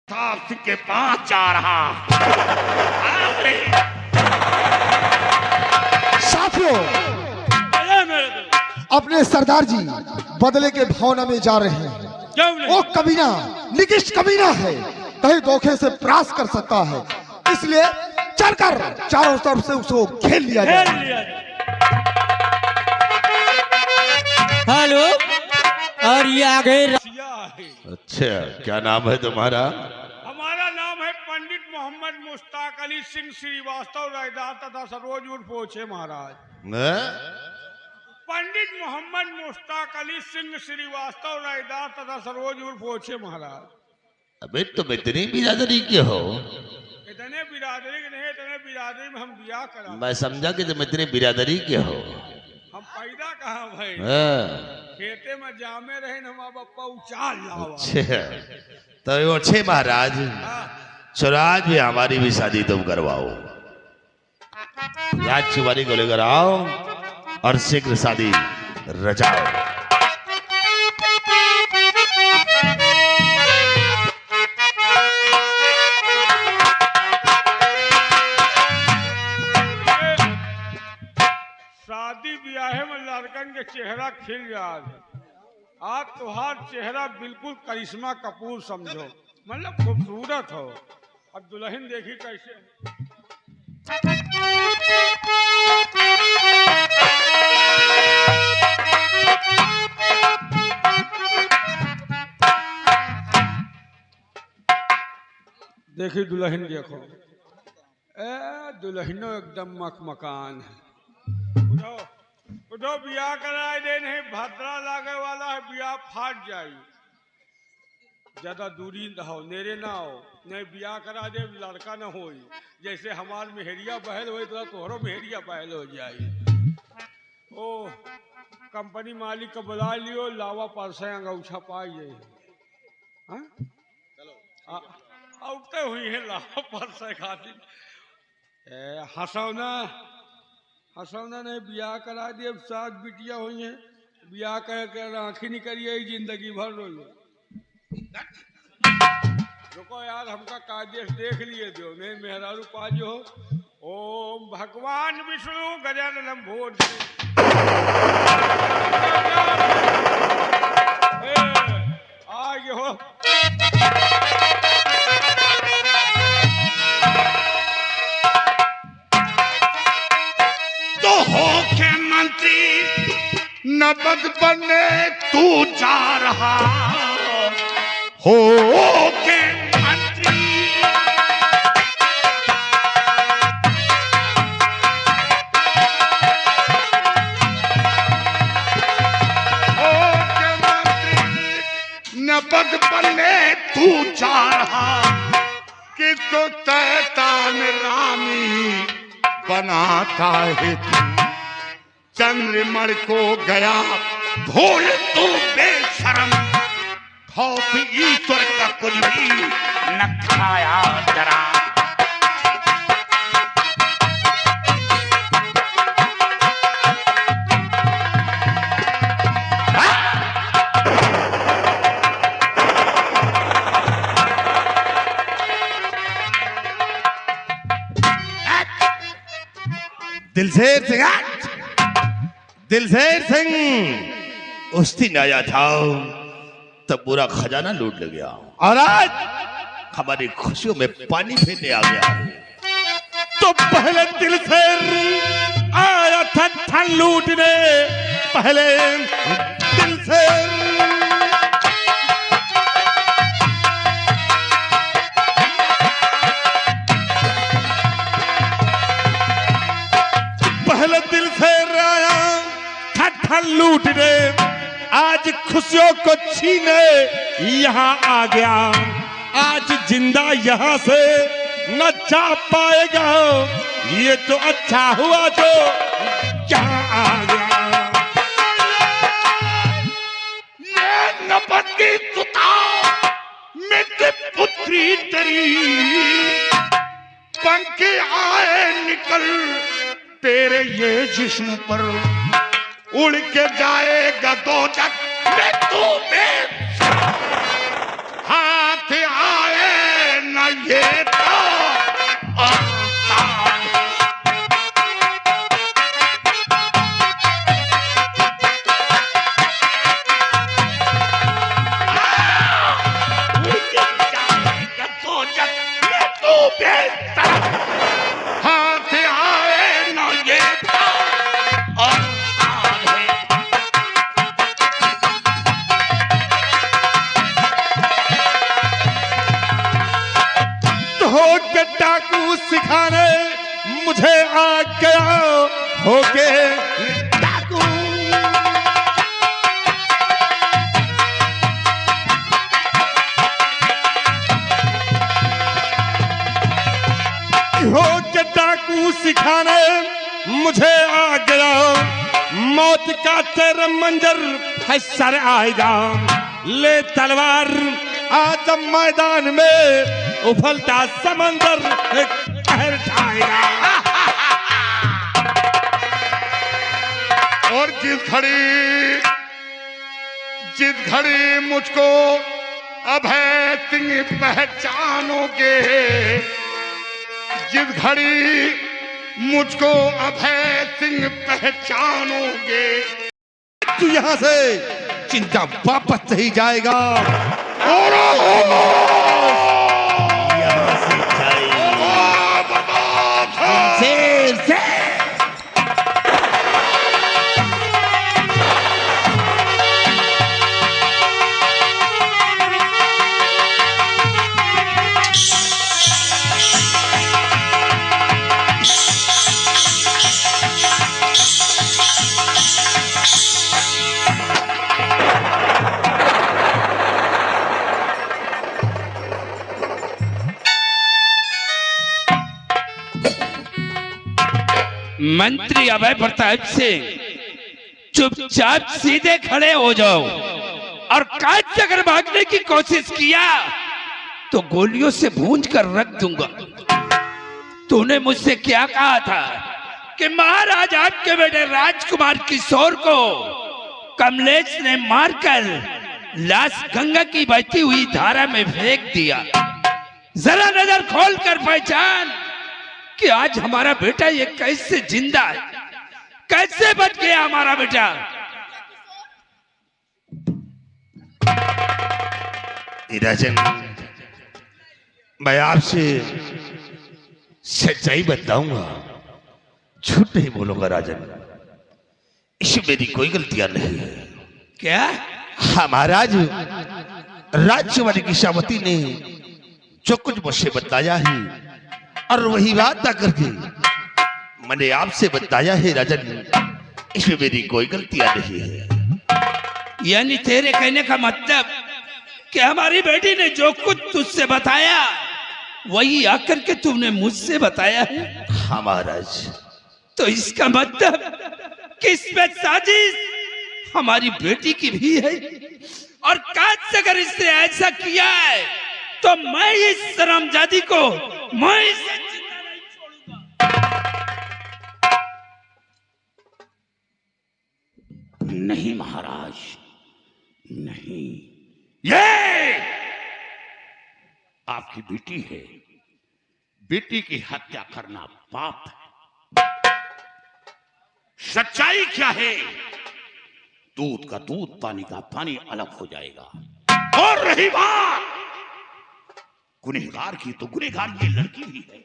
साहब के पास जा रहा। साथियों, अपने सरदार जी बदले के भावना में जा रहे हैं। वो कमीना निकिश कमीना है, कहीं धोखे से परास कर सकता है, इसलिए चलकर चारों तरफ से उसको घेर लिया जाए। हेलो, और ये आगे। अच्छा, क्या नाम है तुम्हारा? हमारा नाम है पंडित मोहम्मद मुश्ताक अली सिंह श्रीवास्तव रायदार तथा सरोज उर्फ ओछे महाराज। पंडित मोहम्मद मुश्ताक अली सिंह श्रीवास्तव रायदार तथा सरोज उर्फ ओछे महाराज। अबे तुम इतनी बिरादरी के हो? इतने बिरादरी के नहीं, इतने बिरादरी में हम ब्याह करा। मैं समझा कि तुम इतनी बिरादरी के हो। हम पैदा कहाँ भाई, खेते में जामे रहे न हमारा बप्पा उचाल लावा। अच्छा, तो वो अच्छे महाराज, चलो आज भी हमारी भी शादी तुम करवाओ। राजकुमारी को लेकर आओ और शीघ्र शादी रचाओ। शादी ब्याह में लड़कन के चेहरा खिल जाए। आज तुहार चेहरा बिल्कुल करिश्मा कपूर समझो, मतलब खूबसूरत हो। अब दुल्हन देखी कैसे। देखी दुल्हन देखो, दुल्हनो एकदम मकान है। उठो उठो, ब्याह कराए दे, नहीं भद्रा लागे वाला है, ब्याह फाट जाई। ज्यादा दूरी रहो, नेरे ना हो, नहीं ब्याह करा दे लड़का न हो। जैसे हमार मेहरिया बहल हो तो तोहरो मेहरिया बहल हो जाए। ओ कंपनी मालिक को बुला लियो, लावा परसे अंगूछा पाइए। औते हुई है लावा परसे खातिर। हंसौना ने ब्याह करा दिए, सात बिटिया हुई हैं, ब्याह कर आँखी नहीं करिए जिंदगी भर रोइए। रुको यार, हमका कादेश देख लिए दो, नहीं मेहरारू पाजो। ओम भगवान विष्णु गजानन भोज आगे हो। तो हो के मंत्री नबद बनने तू जा रहा हो के मंत्री। हो के मंत्री नबद बनने तू जा रहा, कि तो तैतान रामी बनाता है तू। चंद्रमण को गया भूल तू बेशरम, खौफ ईश्वर का कुछ भी न खाया जरा। दिलसेर सिंह उस दिन आया था तब पूरा खजाना लूट ले गया, और आज हमारी खुशियों में पानी फेरने आ गया। तो पहले दिलसेर आया था धन लूटने, पहले दिलसेर लूटने, आज खुशियों को छीने यहाँ आ गया। आज जिंदा यहाँ से न जा पाएगा, ये तो अच्छा हुआ जो यहाँ आ गया। ये नबदी तुता मित्र पुत्री तेरी, पंख आए निकल तेरे ये जिस्म पर, उड़ के जाएगा दो जग में तू हाथ आए ये तान और तान। जाएगा तो जग में तू बेहतर, हाथ आए ना ये तान और तान है। हो के डाकू सिखाने मुझे आ गया हो के डाकू। हो के डाकू सिखाने मुझे आ गया, मौत का तेरा मंजर है सर आएगा। ले तलवार आज मैदान में उफलता समंदर कहर ढाएगा। और जिस घड़ी मुझको अभय सिंह पहचानोगे, जिस घड़ी मुझको अभय सिंह पहचानोगे, तू यहां से चिंता वापस नहीं जाएगा। और यहां से जाएगा मंत्री अभय प्रताप सिंह, चुपचाप सीधे खड़े हो जाओ, और काज से अगर भागने की कोशिश किया तो गोलियों से भूंज कर रख दूंगा। तूने मुझसे क्या कहा था कि महाराज आपके बेटे राजकुमार किशोर को कमलेश ने मारकर लाश गंगा की बहती हुई धारा में फेंक दिया। जरा नजर खोल कर पहचान कि आज हमारा बेटा ये कैसे जिंदा है, कैसे बच गया हमारा बेटा। राजन, मैं आपसे सच्चाई बताऊंगा, झूठ नहीं बोलूंगा राजन। इसमें मेरी कोई गलतियां नहीं है। क्या? हाँ महाराज, राज्यवाली किशावती ने जो कुछ मुझसे बताया है और वही बात आकर के मैंने आपसे बताया है राजन, इसमें मेरी कोई गलतियां नहीं है। यानी तेरे कहने का मतलब कि हमारी बेटी ने जो कुछ तुझसे बताया वही आकर के तुमने मुझसे बताया है? हाँ महाराज। तो इसका मतलब कि इसमें साजिश हमारी बेटी की भी है, और काज से अगर इसने ऐसा किया है तो मैं इस शर्मजादी को मैं इसे जिंदा नहीं छोड़ूंगा। नहीं महाराज, नहीं, ये आपकी बेटी है। बेटी की हत्या करना पाप है। सच्चाई क्या है? दूध का दूध, पानी का पानी अलग हो जाएगा। और रही बात गुनहगार की, तो गुनहगार ये लड़की भी है।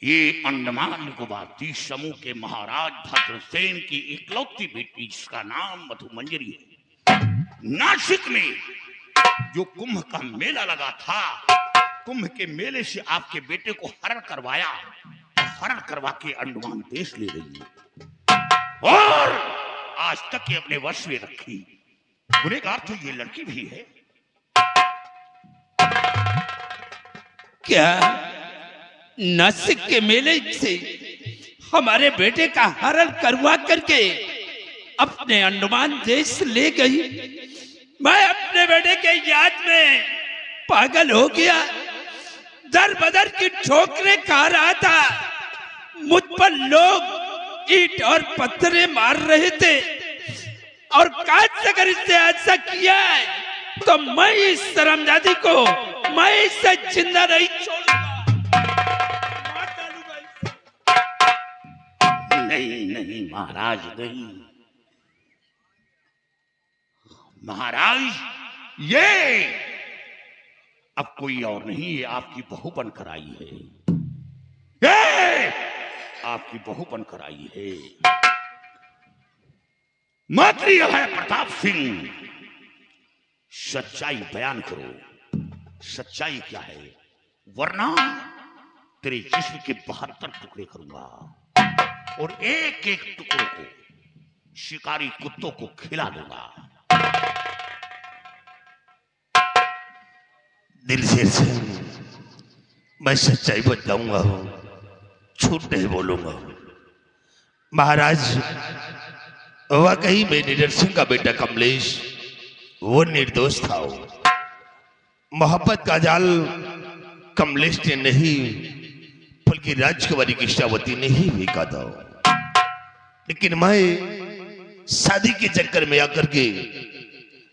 ये अंडमान निकोबार द्वीप समूह के महाराज भद्रसेन की इकलौती बेटी, जिसका नाम मधुमंजरी है। नासिक में जो कुंभ का मेला लगा था, कुंभ के मेले से आपके बेटे को हरण करवाया, हरण करवा के अंडमान देश ले गई और आज तक ये अपने वश में रखी। गुनहगार तो ये लड़की भी है। क्या नासिक के मेले से हमारे बेटे का हरण करवा करके अपने अंडमान देश ले गई? मैं अपने बेटे के याद में पागल हो गया। दर बदर की ठोकरें खा रहा था, मुझ पर लोग ईंट और पत्थरें मार रहे थे, और काज से अगर इसने ऐसा किया है तो मैं इस शर्मजादी को मैं इससे जिंदा नहीं छोड़ूंगा। मार डालूंगा इसे। नहीं नहीं महाराज, नहीं महाराज, ये अब कोई और नहीं, ये आपकी बहू बनकर आई है, ये आपकी बहू बनकर आई है। मंत्री है प्रताप सिंह, सच्चाई बयान करो, सच्चाई क्या है, वरना तेरे जिस्म के 72 टुकड़े करूंगा और एक एक टुकड़ों को शिकारी कुत्तों को खिला दूंगा। दिल से मैं सच्चाई बताऊंगा, झूठ नहीं बोलूंगा। महाराज, वाकई में निडर सिंह का बेटा कमलेश वो निर्दोष था। मोहब्बत का जाल कमलेश ने नहीं बल्कि राजकुमारी कृष्णावती ने ही फेंका था। लेकिन मैं शादी के चक्कर में आकर के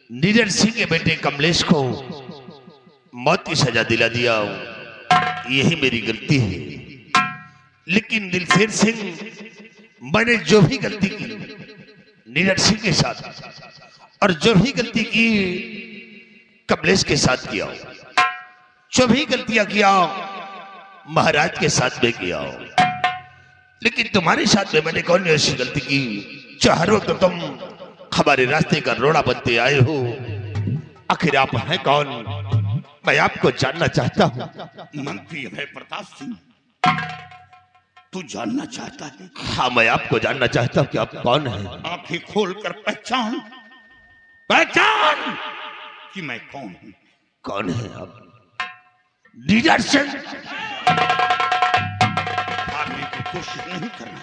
निडर सिंह के बेटे कमलेश को मौत की सजा दिला दिया, यही मेरी गलती है। लेकिन दिलसेर सिंह, मैंने जो भी गलती की निडर सिंह के साथ और जो भी गलती की कमलेश के साथ किया, जो भी गलतियां किया महाराज के साथ में किया, लेकिन तुम्हारे साथ में मैंने कौन ऐसी गलती की जो हर वक्त तुम हमारे रास्ते का रोड़ा बनते आए हो? आखिर आप हैं कौन? मैं आपको जानना चाहता हूं। मंत्री है प्रताप सिंह, तू जानना चाहता है? हाँ, मैं आपको जानना चाहता हूं कि आप कौन हैं। आंखें खोलकर पहचान, पहचान कि मैं कौन हूं। कौन है आप? निडर सिंह। भागने की कोशिश नहीं करना।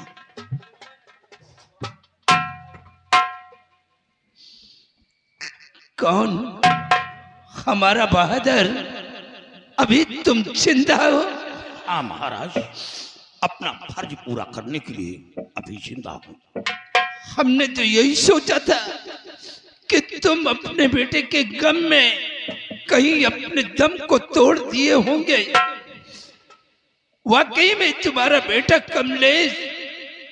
कौन? हमारा बहादुर, अभी तुम जिंदा हो? हाँ महाराज, अपना फर्ज पूरा करने के लिए अभी जिंदा हूं। हमने तो यही सोचा था कि तुम अपने बेटे के गम में कहीं अपने दम को तोड़ दिए होंगे। वाकई में तुम्हारा बेटा कमलेश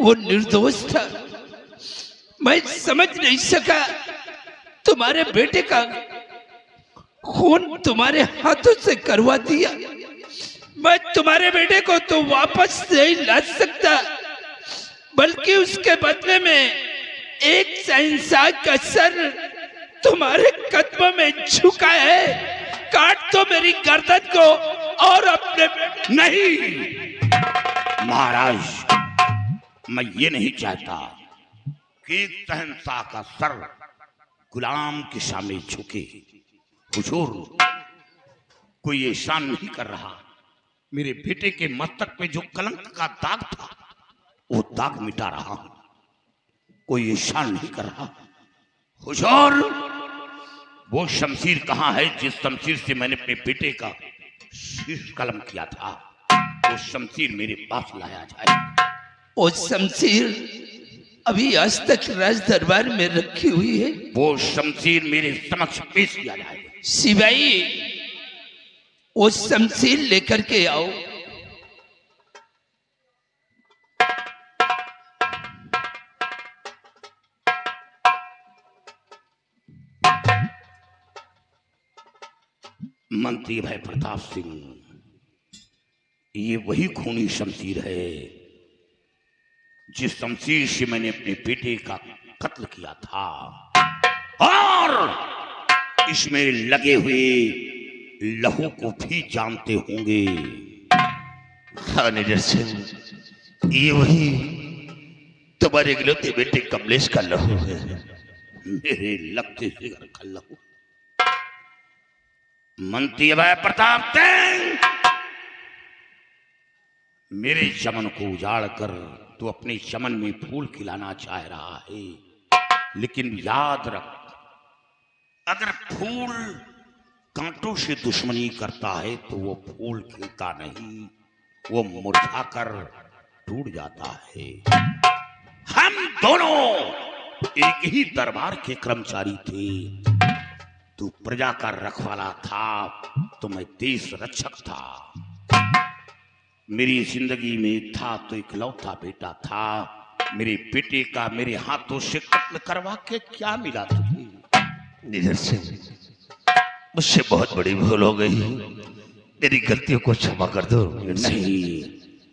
वो निर्दोष था। मैं समझ नहीं सका, तुम्हारे बेटे का खून तुम्हारे हाथों से करवा दिया। मैं तुम्हारे बेटे को तो वापस नहीं ला सकता, बल्कि उसके बदले में एक शहंशाह का सर तुम्हारे कदमों में झुका है। काट दो मेरी गर्दन को और अपने बेटे। नहीं महाराज, मैं ये नहीं चाहता कि एक शहंशाह का सर गुलाम के सामने झुके। हुजूर, कोई एहसान नहीं कर रहा। मेरे बेटे के मस्तक पे जो कलंक का दाग था वो दाग मिटा रहा हूं, कोई एहसान नहीं कर रहा। हुजूर, वो शमशीर कहां है जिस शमशीर से मैंने अपने बेटे का शीश कलम किया था? वो शमशीर मेरे पास लाया जाए। वो शमशीर अभी आज तक राज दरबार में रखी हुई है। वो शमशीर मेरे समक्ष पेश किया जाए। सिपाही, वो शमशीर लेकर के आओ। मंत्री भाई प्रताप सिंह, ये वही खूनी शमशीर है जिस शमशीर से मैंने अपने बेटे का कत्ल किया था, और इसमें लगे हुए लहू को भी जानते होंगे। हाँ निडर सिंह, ये वही तुम्हारे इकलौते बेटे कमलेश का लहू है। मेरे लगते जिगर का लहू। मंत्री भाई प्रताप सिंह, मेरे चमन को उजाड़ कर तू अपने चमन में फूल खिलाना चाह रहा है, लेकिन याद रख, अगर फूल कांटों से दुश्मनी करता है तो वो फूल खिलता नहीं, वो मुरझाकर टूट जाता है। हम दोनों एक ही दरबार के कर्मचारी थे, तू प्रजा का रखवाला था तो मैं देश रक्षक था। मेरी जिंदगी में था तो इकलौता बेटा था। मेरे बेटे का मेरे हाथों से कत्ल करवा के क्या मिला तुझे? निधर सिंह, मुझसे बहुत बड़ी भूल हो गई, मेरी गलतियों को क्षमा कर दो। नहीं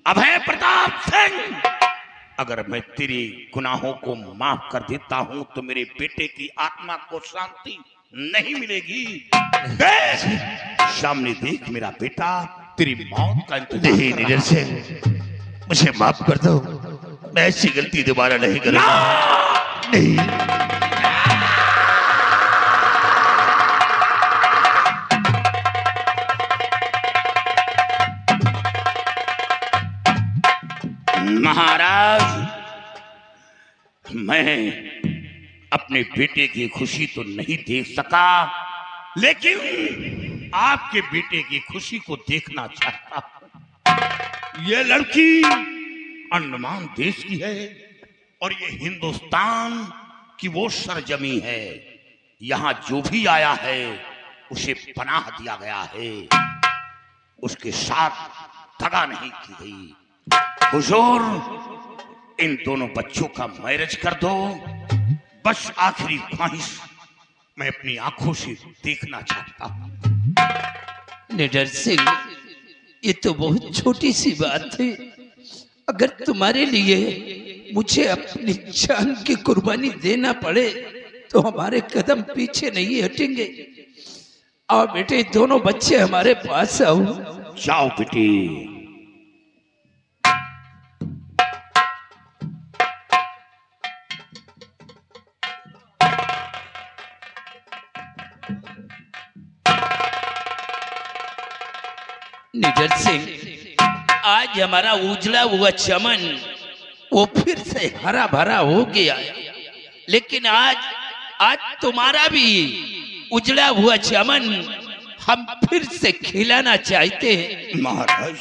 अभय प्रताप सिंह, अगर मैं तेरे गुनाहों को माफ कर देता हूं तो मेरे बेटे की आत्मा को शांति नहीं मिलेगी। देख, सामने देख मेरा बेटा तेरी मौत का इंतजार नहीं कर रहा निधर सिंह, मुझे माफ कर दो, मैं ऐसी गलती दोबारा नहीं करूंगा। नहीं महाराज, मैं अपने बेटे की खुशी तो नहीं देख सका, लेकिन आपके बेटे की खुशी को देखना चाहता हूं। ये लड़की अंडमान देश की है और ये हिंदुस्तान की वो सरजमी है। यहां जो भी आया है उसे पनाह दिया गया है, उसके साथ दगा नहीं की गई। हुजूर, इन दोनों बच्चों का मैरिज कर दो। बस आखिरी ख्वाहिश मैं अपनी आंखों से देखना चाहता हूं। निडर सिंह, ये तो बहुत छोटी सी बात है। अगर तुम्हारे लिए मुझे अपनी जान की कुर्बानी देना पड़े तो हमारे कदम पीछे नहीं हटेंगे। और बेटे, दोनों बच्चे हमारे पास आओ। जाओ बेटी। निडर सिंह, आज हमारा उजला हुआ चमन वो फिर से हरा भरा हो गया, लेकिन आज तुम्हारा भी उजला हुआ चमन हम फिर से खिलाना चाहते हैं। महाराज,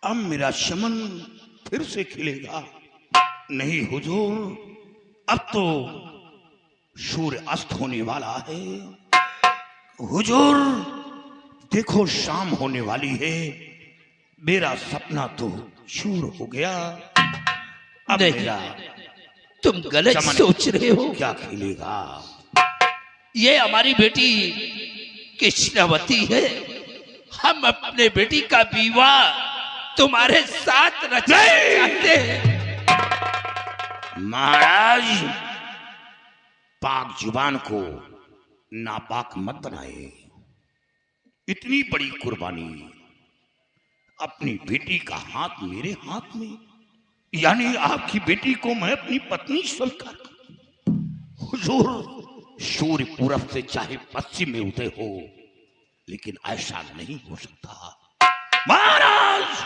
अब मेरा चमन फिर से खिलेगा? नहीं हुजूर, अब तो सूर्य अस्त होने वाला है। हुजूर देखो, शाम होने वाली है। मेरा सपना तो चूर हो गया। अब नहीं, मेरा तुम गलत चमन सोच रहे हो। क्या खिलेगा? ये हमारी बेटी कृष्णावती है। हम अपने बेटी का विवाह तुम्हारे साथ रचना चाहते हैं। महाराज, पाक जुबान को नापाक मत बनाए। इतनी बड़ी कुर्बानी, अपनी बेटी का हाथ मेरे हाथ में, यानी आपकी बेटी को मैं अपनी पत्नी स्वीकार। हुजूर, सूर्य पूरब से चाहे पश्चिम में उदय हो, लेकिन ऐसा नहीं हो सकता। महाराज,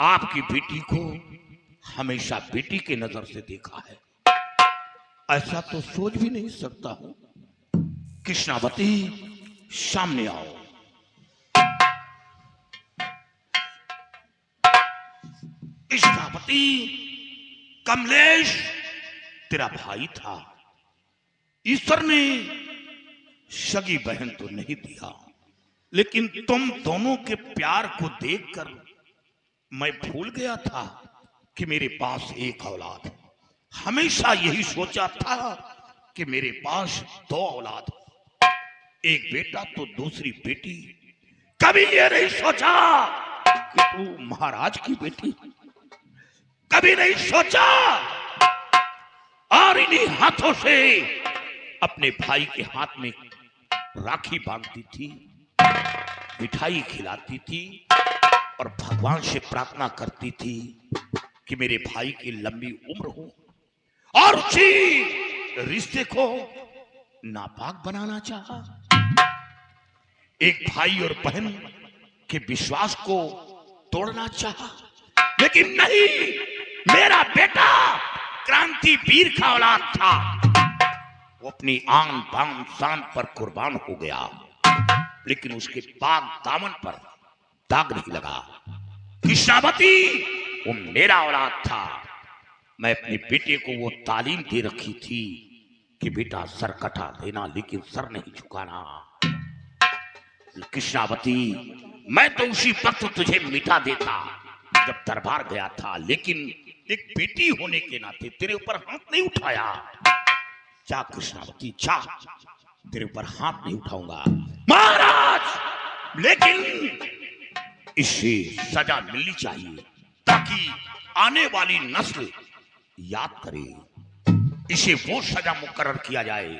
आपकी बेटी को हमेशा बेटी के नजर से देखा है, ऐसा तो सोच भी नहीं सकता हूं। कृष्णावती, सामने आओ। कृष्णावती, कमलेश तेरा भाई था। ईश्वर ने सगी बहन तो नहीं दिया, लेकिन तुम दोनों के प्यार को देखकर मैं भूल गया था कि मेरे पास एक औलाद है। हमेशा यही सोचा था कि मेरे पास दो औलाद, एक बेटा तो दूसरी बेटी। कभी ये नहीं सोचा कि तू महाराज की बेटी, कभी नहीं सोचा। और इन्हीं हाथों से अपने भाई के हाथ में राखी बांधती थी, मिठाई खिलाती थी और भगवान से प्रार्थना करती थी कि मेरे भाई की लंबी उम्र हो और उसी रिश्ते को नापाक बनाना चाहा। एक भाई और बहन के विश्वास को तोड़ना चाहा, लेकिन नहीं, मेरा बेटा क्रांति वीर का औलाद था। वो अपनी आन बान शान पर कुर्बान हो गया, लेकिन उसके पाक दामन पर दाग नहीं लगा। कृष्णावती वो मेरा औलाद था। मैं अपने बेटे को वो तालीम दे रखी थी कि बेटा सर कटा देना लेकिन सर नहीं झुकाना। कृष्णावती, मैं तो उसी वक्त तुझे मिटा देता जब दरबार गया था, लेकिन एक बेटी होने के नाते तेरे ऊपर हाथ नहीं उठाया। जा कृष्णावती जा, तेरे ऊपर हाथ नहीं उठाऊंगा महाराज, लेकिन इसे सजा मिलनी चाहिए ताकि आने वाली नस्ल याद करे। इसे वो सजा मुकर्रर किया जाए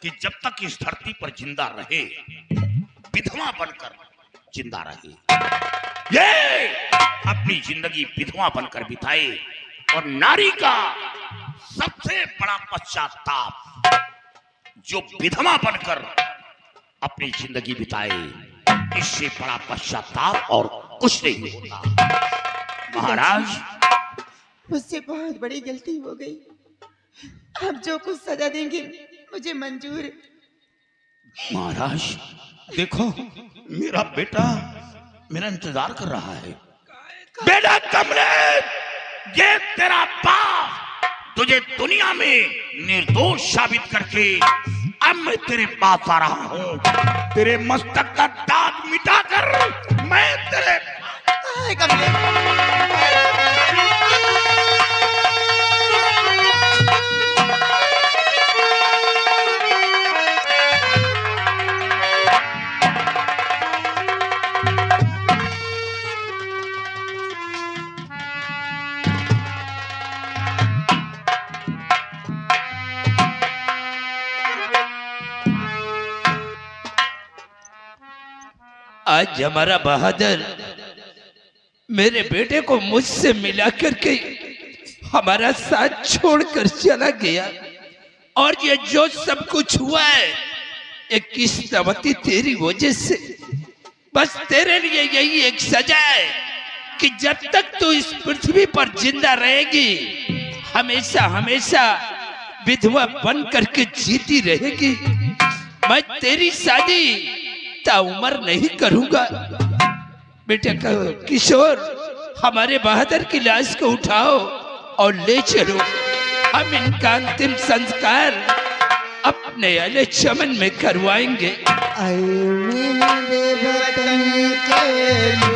कि जब तक इस धरती पर जिंदा रहे विधवा बनकर जिंदा रहे, ये अपनी जिंदगी विधवा बनकर बिताए। और नारी का सबसे बड़ा पश्चाताप जो विधवा बनकर अपनी जिंदगी बिताए, इससे बड़ा पश्चाताप और कुछ नहीं होता। महाराज, मुझसे बहुत बड़ी गलती हो गई, आप जो कुछ सजा देंगे मुझे मंजूर है। महाराज देखो, मेरा बेटा मेरा इंतजार कर रहा है। बेटा कमलेश, ये तेरा बाप तुझे दुनिया में निर्दोष साबित करके अब मैं तेरे पास आ रहा हूँ। तेरे मस्तक का दाग मिटाकर मैं तेरे आज हमारा बहादुर मेरे बेटे को मुझसे मिला करके हमारा साथ छोड़कर चला गया, और ये जो सब कुछ हुआ है ये कृष्णावती तेरी वजह से। बस तेरे लिए यही एक सजा है कि जब तक तू इस पृथ्वी पर जिंदा रहेगी हमेशा हमेशा विधवा बन करके जीती रहेगी। मैं तेरी शादी ताउम्र नहीं करूंगा। बेटा किशोर, हमारे बहादुर की लाश को उठाओ और ले चलो, हम इनका अंतिम संस्कार अपने अले चमन में करवाएंगे। मेरे वतन के